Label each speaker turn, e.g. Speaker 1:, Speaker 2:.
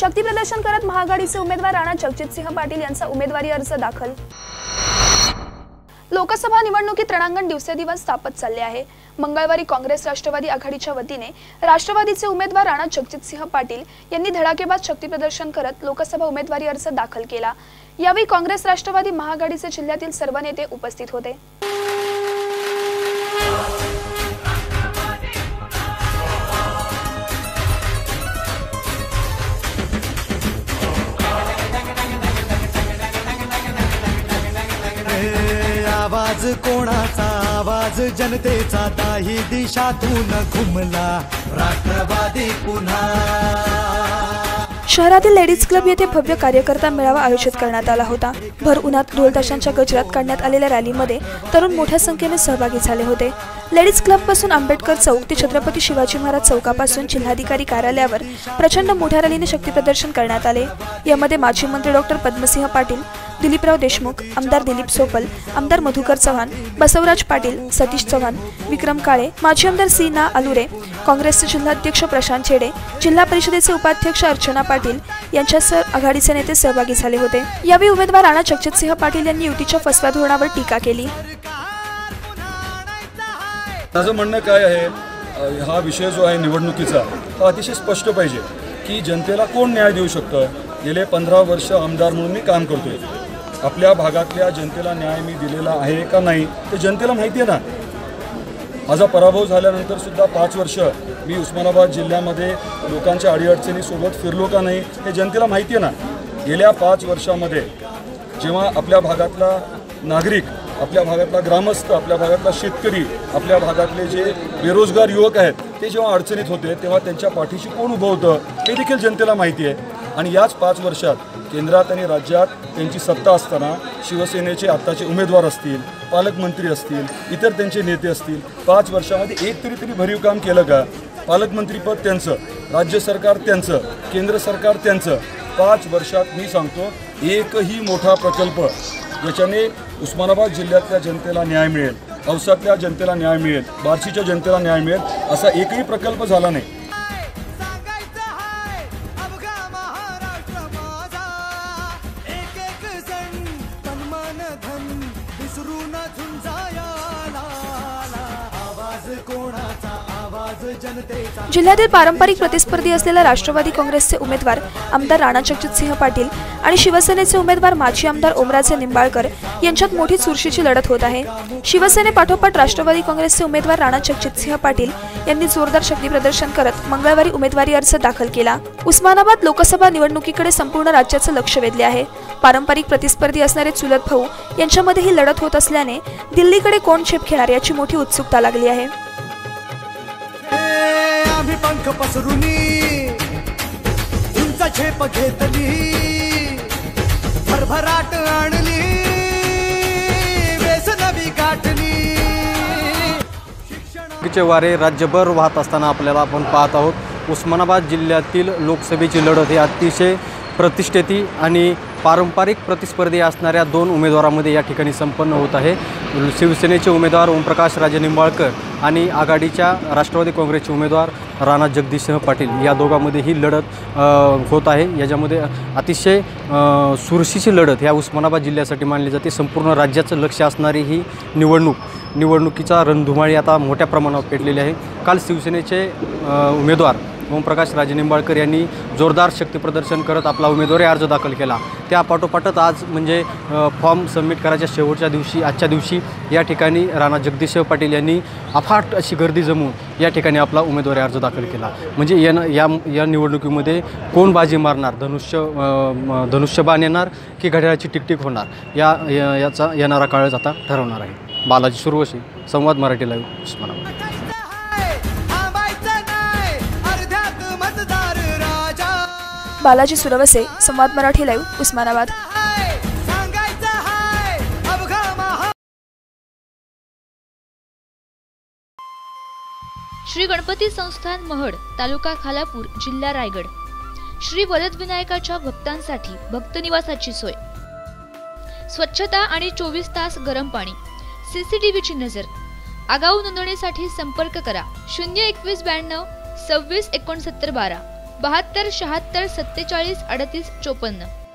Speaker 1: शक्ती प्रदर्शन करत महाआघाडीचे उमेदवार राणा जगजितसिंह पाटील यांचा उमेदवारी अर्ज दाखल। लोकसभा निवडणुकीत रणांगण दिवसेंदिवस तापत चालले आहे। मंगळवारी काँग्रेस राष्ट्रवादी आघाडीच्या वतीने राष्ट्रवादीचे उमेदवार राणा जगजितसिंह पाटील यांनी धडाकेबाज शक्ती प्रदर्शन करत लोकसभा उमेदवारी अर्ज दाखल केला। यावेळी काँग्रेस राष्ट्रवादी महाआघाडीचे जिल्ह्यातील सर्व नेते उपस्थित होते।
Speaker 2: आवाज कोणाचा, आवाज जनतेचा, दाही दिशातून घुमला राष्ट्रवादी पुन्हा।
Speaker 1: शहरातील लेडीज क्लब येथे भव्य कार्यकर्ता मेळावा आयोजित करण्यात आला होता। भर उन्हात ढोल ताशांच्या गजरात काढण्यात आलेल्या रॅलीमध्ये तरुण मोठ्या संख्येने सहभागी झाले होते। लेडीज क्लब पासून आंबेडकर चौक ते छत्रपती शिवाजी महाराज चौकापासून जिल्हाधिकारी कार्यालयावर प्रचंड मोठ्या रॅलीने शक्ती प्रदर्शन करण्यात आले। यामध्ये माजी मंत्री डॉक्टर पद्मसिंह पाटील, दिलीपराव देशमुख, आमदार दिलीप सोपल, आमदार मधुकर चव्हाण, बसवराज पाटील, सतीश चव्हाण, विक्रम काळे, माजी आमदार सीना अलुरे, काँग्रेसचे जिल्हाध्यक्ष प्रशांत छेडे, जिल्हा परिषदेचे उपाध्यक्ष अर्चना पाटील यांच्यासह आघाडीचे नेते सहभागी झाले होते। यावेळी उमेदवार राणा जगजितसिंह पाटील यांनी युतीच्या फसव्या धोरणावर टीका केली।
Speaker 3: माझं म्हणणं काय आहे, हा विषय जो आहे निवडणुकीचा हा अतिशय स्पष्ट पाहिजे की जनतेला कोण न्याय देऊ शकतं। गेले 15 वर्ष आमदार म्हणून मी काम करतोय। आपल्या भागातल्या जनतेला न्याय मी दिलेला आहे का नाही ते जनतेला माहिती आहे ना। माझा पराभव झाल्यानंतर सुद्धा 5 वर्ष मी उस्मानाबाद जिल्ह्यामध्ये लोकांच्या अडीअडचणीसोबत फिरलो का नाही हे जनतेला माहिती आहे ना। गेल्या 5 वर्षामध्ये जेव्हा आपल्या भागातला नागरिक, आपल्या भागातला ग्रामस्थ, आपल्या भागातला शेतकरी, आपल्या भागातले जे बेरोजगार युवक आहेत ते जेव्हा अडचणीत होते तेव्हा त्यांच्या पाठीशी कोण उभं होतं हे देखील जनतेला माहिती आहे। आणि याच 5 वर्षात केंद्रात आणि राज्यात त्यांची सत्ता असताना शिवसेनेचे आत्ताचे उमेदवार असतील, पालकमंत्री असतील, इतर त्यांचे नेते असतील, 5 वर्षामध्ये एक तरी भरीव काम केलं का? पालकमंत्रीपद त्यांचं, राज्य सरकार त्यांचं, केंद्र सरकार त्यांचं। 5 वर्षात मी सांगतो एकही मोठा प्रकल्प ज्याच्याने उस्मानाबाद जिल्ह्यातल्या जनतेला न्याय मिळेल, औसातल्या जनतेला न्याय मिळेल, बार्शीच्या जनतेला न्याय मिळेल असा एकही प्रकल्प झाला नाही।
Speaker 1: जिल्ह्यातील पारंपरिक प्रतिस्पर्धी असलेल्या राष्ट्रवादी काँग्रेसचे उमेदवार आमदार राणा जगजितसिंह पाटील आणि शिवसेनेचे उमेदवार माजी आमदार ओमराजे निंबाळकर यांच्यात मोठी चुरशीची लढत होत आहे। शिवसेनेपाठोपाठ राष्ट्रवादी काँग्रेसचे उमेदवार राणा जगजितसिंह पाटील यांनी जोरदार शक्ती प्रदर्शन करत मंगळवारी उमेदवारी अर्ज दाखल केला। उस्मानाबाद लोकसभा निवडणुकीकडे संपूर्ण राज्याचं लक्ष वेधले आहे। पारंपरिक प्रतिस्पर्धी असणारे चुलत भाऊ यांच्यामध्ये ही लढत होत असल्याने दिल्लीकडे कोण छेप घेणार याची मोठी उत्सुकता लागली आहे।
Speaker 2: पंख पसरुनी उंच छेप घेतली, भरभराट आणली, वेस नवी गाठली।
Speaker 4: चे वारे राज्यभर वाहत असताना आपल्याला आपण पाहत आहोत उस्मानाबाद जिल्ह्यातील लोकसभेची लढत ही अतिशय प्रतिष्ठेची आणि पारंपरिक प्रतिस्पर्धी असणाऱ्या 2 उमेदवारांमध्ये या ठिकाणी संपन्न होत आहे। शिवसेनेचे उमेदवार ओमप्रकाश राजे निंबाळकर आणि आघाडीच्या राष्ट्रवादी काँग्रेसचे उमेदवार राणा जगजितसिंह पाटील या दोघांमध्ये ही लढत होत आहे। याच्यामध्ये अतिशय चुरशीची लढत ह्या उस्मानाबाद जिल्ह्यासाठी मानली जाते। संपूर्ण राज्याचं लक्ष असणारी ही निवडणुकीचा रणधुमाळी आता मोठ्या प्रमाणावर पेटलेली आहे। काल शिवसेनेचे उमेदवार ओमप्रकाश राजे निंबाळकर यांनी जोरदार शक्ती प्रदर्शन करत आपला उमेदवारी अर्ज दाखल केला। त्यापाठोपाठच आज म्हणजे फॉर्म सबमिट करायच्या शेवटच्या दिवशी, आजच्या दिवशी या ठिकाणी राणा जगजितसिंह पाटील यांनी अफाट अशी गर्दी जमवून या ठिकाणी आपला उमेदवारी अर्ज दाखल केला। म्हणजे या निवडणुकीमध्ये कोण बाजी मारणार, धनुष्यबाण येणार की घड्याळाची टिकटिक होणार याचा येणारा काळच आता ठरवणार आहे। बालाजी सुरवशी, संवाद मराठी लाईव्ह, उस्मानाबाद।
Speaker 1: बालाजी सुरवसे, संवाद मराठी लाईव्ह, उस्मानाबाद।
Speaker 5: श्री गणपती संस्थान महड, तालुका खालापूर, जिल्हा रायगड। श्री वरदविनायकाच्या भक्तांसाठी भक्तनिवासाची सोय, स्वच्छता आणि 24 तास गरम पाणी, सीसीटीव्हीची नजर। आगाऊ नोंदणीसाठी संपर्क करा 02192 26 69 12। 72 76 47 38 54.